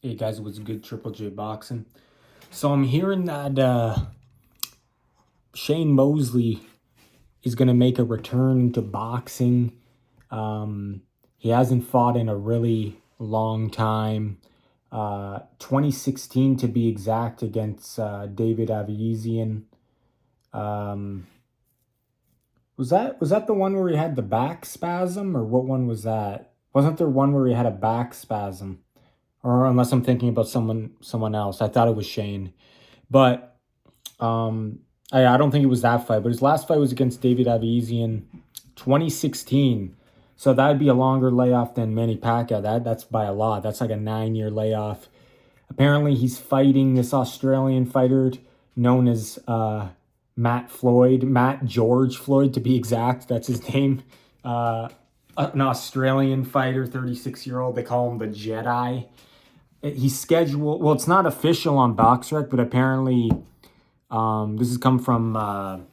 Hey guys, it was good Triple J boxing. So I'm hearing that Shane Mosley is going to make a return to boxing. He hasn't fought in a really long time. 2016 to be exact, against David Avizian. Um, was that the one where he had the back spasm, or what one was that? Wasn't there one where he had a back spasm? Or unless I'm thinking about someone else. I thought it was Shane. But um, I don't think it was that fight. But his last fight was against David Avizian, 2016. So that'd be a longer layoff than Manny Pacquiao. That's by a lot. That's like a 9-year layoff. Apparently, he's fighting this Australian fighter known as Matt George Floyd to be exact. That's his name. An Australian fighter, 36-year-old. They call him the Jedi. He's scheduled. Well, it's not official on BoxRec, but apparently, this has come from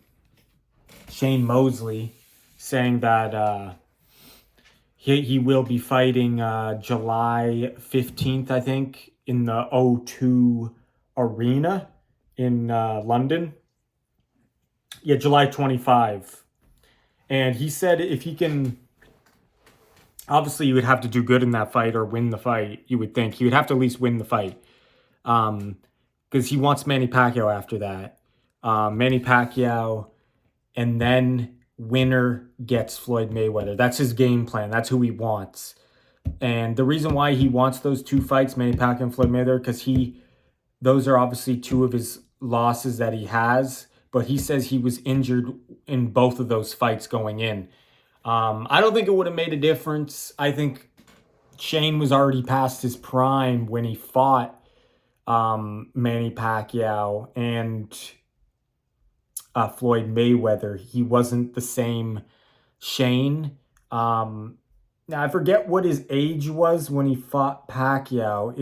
Shane Mosley saying that he will be fighting July 15th, I think, in the O2 Arena in London. Yeah, July 25. And he said if he can, obviously you would have to do good in that fight or win the fight, you would think. He would have to at least win the fight. Because he wants Manny Pacquiao after that. Manny Pacquiao, and then winner gets Floyd Mayweather. That's his game plan. That's who he wants. And the reason why he wants those two fights, Manny Pacquiao and Floyd Mayweather, because those are obviously two of his losses that he has. But he says he was injured in both of those fights going in. I don't think it would have made a difference. I think Shane was already past his prime when he fought Manny Pacquiao and Floyd Mayweather. He wasn't the same Shane. Now I forget what his age was when he fought Pacquiao.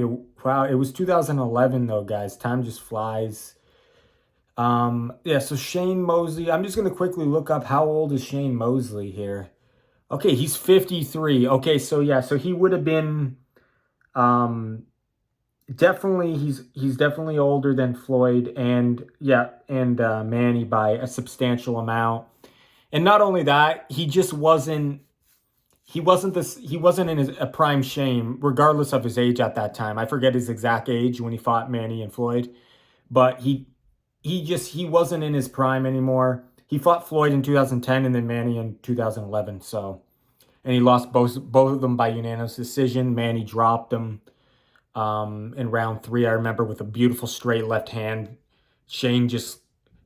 It was 2011 though, guys. Time just flies. Yeah, so Shane Mosley. I'm just gonna quickly look up how old is Shane Mosley here. Okay, he's 53. Okay, so yeah, so he would have been definitely he's definitely older than Floyd and Manny by a substantial amount. And not only that, he wasn't in a prime Shane regardless of his age at that time. I forget his exact age when he fought Manny and Floyd, but he wasn't in his prime anymore. He fought Floyd in 2010 and then Manny in 2011. So, and he lost both of them by unanimous decision. Manny dropped him in round 3. I remember with a beautiful straight left hand. Shane just,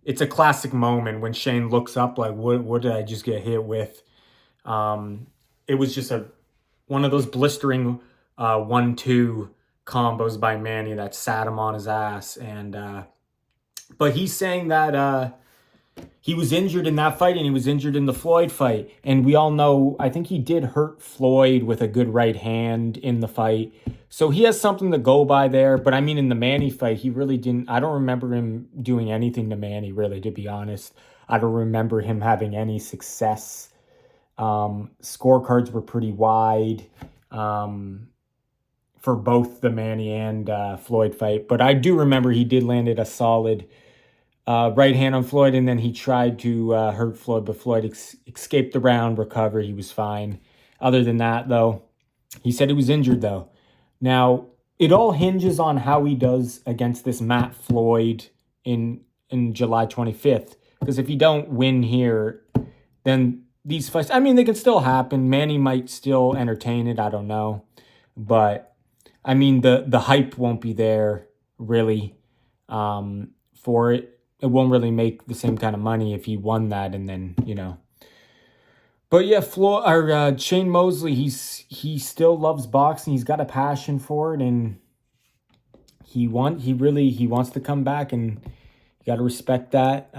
it's a classic moment when Shane looks up like, what did I just get hit with? It was just one of those blistering 1-2 combos by Manny that sat him on his ass. And but he's saying that he was injured in that fight and he was injured in the Floyd fight. And we all know, I think he did hurt Floyd with a good right hand in the fight. So he has something to go by there. But I mean, in the Manny fight, he really didn't. I don't remember him doing anything to Manny, really, to be honest. I don't remember him having any success. Scorecards were pretty wide for both the Manny and Floyd fight. But I do remember he did landed a solid right hand on Floyd, and then he tried to hurt Floyd, but Floyd escaped the round, recovered. He was fine. Other than that, though, he said he was injured, though. Now, it all hinges on how he does against this Matt Floyd in July 25th. Because if he don't win here, then these fights, I mean, they can still happen. Manny might still entertain it. I don't know. But, I mean, the hype won't be there, really, for it. It won't really make the same kind of money if he won that and then, But yeah, Shane Mosley, he still loves boxing. He's got a passion for it, and he wants to come back, and you got to respect that.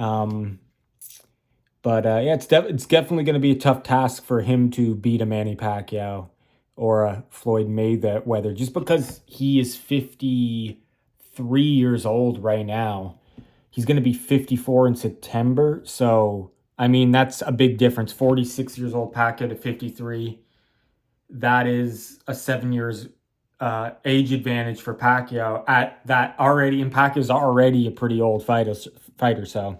But yeah, it's definitely going to be a tough task for him to beat a Manny Pacquiao or a Floyd Mayweather, just because he is 53 years old right now. He's going to be 54 in September. So, I mean, that's a big difference. 46 years old Pacquiao to 53. That is a age advantage for Pacquiao at that already, and Pacquiao's already a pretty old fighter. So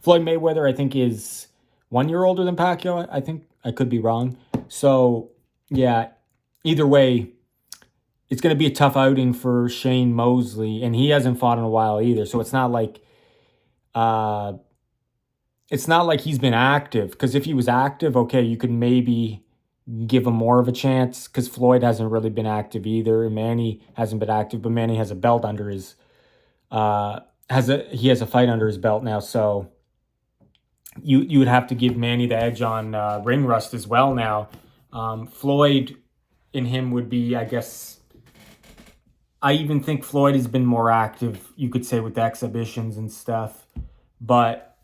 Floyd Mayweather, I think, is 1 year older than Pacquiao. I think I could be wrong. So yeah, either way, it's going to be a tough outing for Shane Mosley, and he hasn't fought in a while either. So uh, it's not like he's been active. Because if he was active, okay, you could maybe give him more of a chance. Because Floyd hasn't really been active either, and Manny hasn't been active. But Manny has a belt under his he has a fight under his belt now. So you would have to give Manny the edge on ring rust as well now. Floyd in him would be, I guess, I even think Floyd has been more active, you could say, with the exhibitions and stuff. But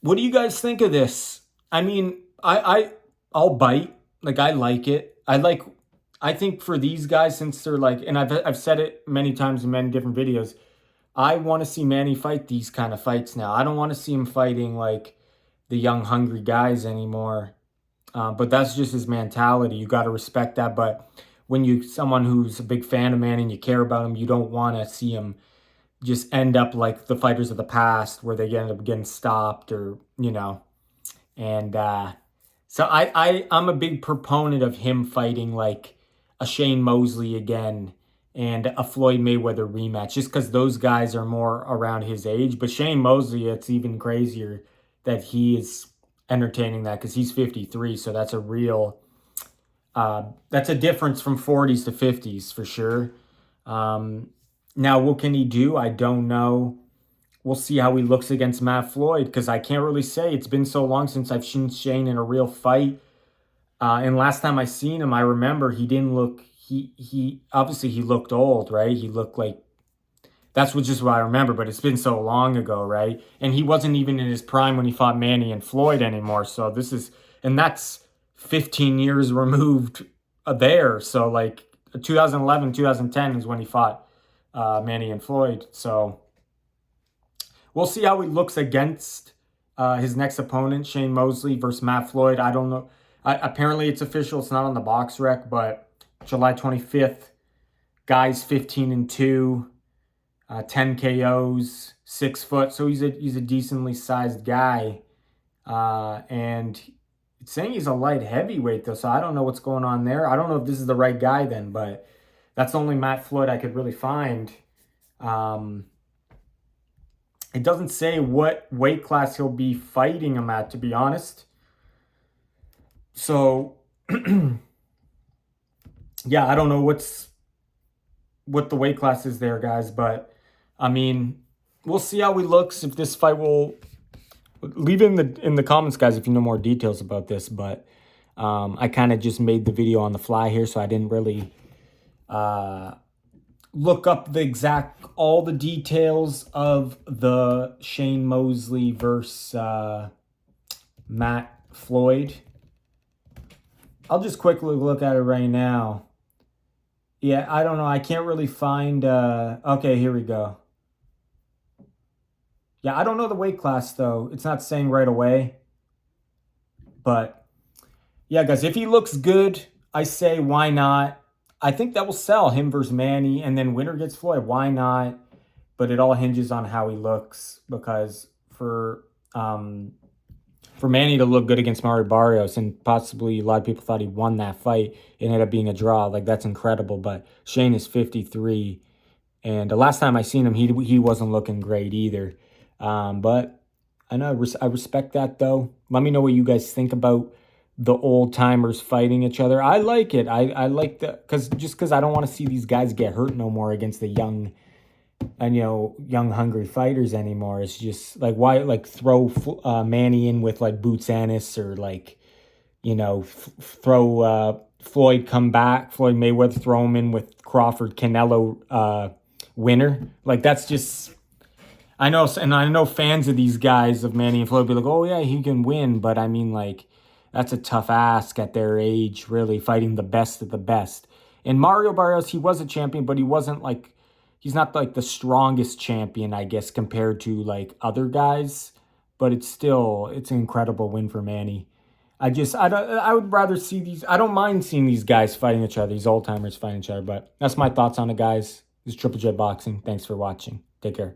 what do you guys think of this? I mean, I'll bite. Like, I like it. I think for these guys, since they're like, and I've said it many times in many different videos, I want to see Manny fight these kind of fights now. I don't want to see him fighting like the young, hungry guys anymore. But that's just his mentality. You got to respect that. But when you someone who's a big fan of Manny and you care about him, you don't want to see him just end up like the fighters of the past where they end up getting stopped or, and so I'm a big proponent of him fighting like a Shane Mosley again and a Floyd Mayweather rematch, just because those guys are more around his age. But Shane Mosley, it's even crazier that he is entertaining that because he's 53. So that's a real, that's a difference from 40s to 50s for sure. Now, what can he do? I don't know. We'll see how he looks against Matt Floyd because I can't really say. It's been so long since I've seen Shane in a real fight. And last time I seen him, I remember he didn't look. He obviously he looked old, right? He looked like that's just what I remember. But it's been so long ago, right? And he wasn't even in his prime when he fought Manny and Floyd anymore. So that's 15 years removed there. So like 2011, 2010 is when he fought Manny and Floyd. So we'll see how he looks against his next opponent, Shane Mosley versus Matt Floyd. I don't know. Apparently it's official. It's not on the box rec, but July 25th, guy's 15-2, 10 KOs, 6 foot. So he's a decently sized guy. And it's saying he's a light heavyweight though. So I don't know what's going on there. I don't know if this is the right guy then, but that's the only Matt Floyd I could really find. It doesn't say what weight class he'll be fighting him at, to be honest. So, yeah, I don't know what the weight class is there, guys. But, I mean, we'll see how he looks. If this fight will... Leave it in the comments, guys, if you know more details about this. But I kind of just made the video on the fly here, so I didn't really... look up all the details of the Shane Mosley versus Matt Floyd. I'll just quickly look at it right now. Yeah, I don't know. I can't really find... okay, here we go. Yeah, I don't know the weight class, though. It's not saying right away. But, yeah, guys, if he looks good, I say why not? I think that will sell, him versus Manny, and then winner gets Floyd. Why not? But it all hinges on how he looks, because for Manny to look good against Mario Barrios, and possibly a lot of people thought he won that fight, it ended up being a draw. Like, that's incredible. But Shane is 53, and the last time I seen him, he wasn't looking great either. But I know I respect that, though. Let me know what you guys think about the old timers fighting each other. I like it. I like that because I don't want to see these guys get hurt no more against the young hungry fighters anymore. It's just like, why throw Manny in with like Boots Ennis, or like throw Floyd Mayweather, throw him in with Crawford Canelo winner. Like, that's just, I know fans of these guys, of Manny and Floyd, be like, oh yeah, he can win, but I mean, like, that's a tough ask at their age, really, fighting the best of the best. And Mario Barrios, he was a champion, but he's not like the strongest champion, I guess, compared to like other guys. But it's an incredible win for Manny. I would rather see these. I don't mind seeing these guys fighting each other, these old timers fighting each other. But that's my thoughts on it, guys. This is Triple J Boxing. Thanks for watching. Take care.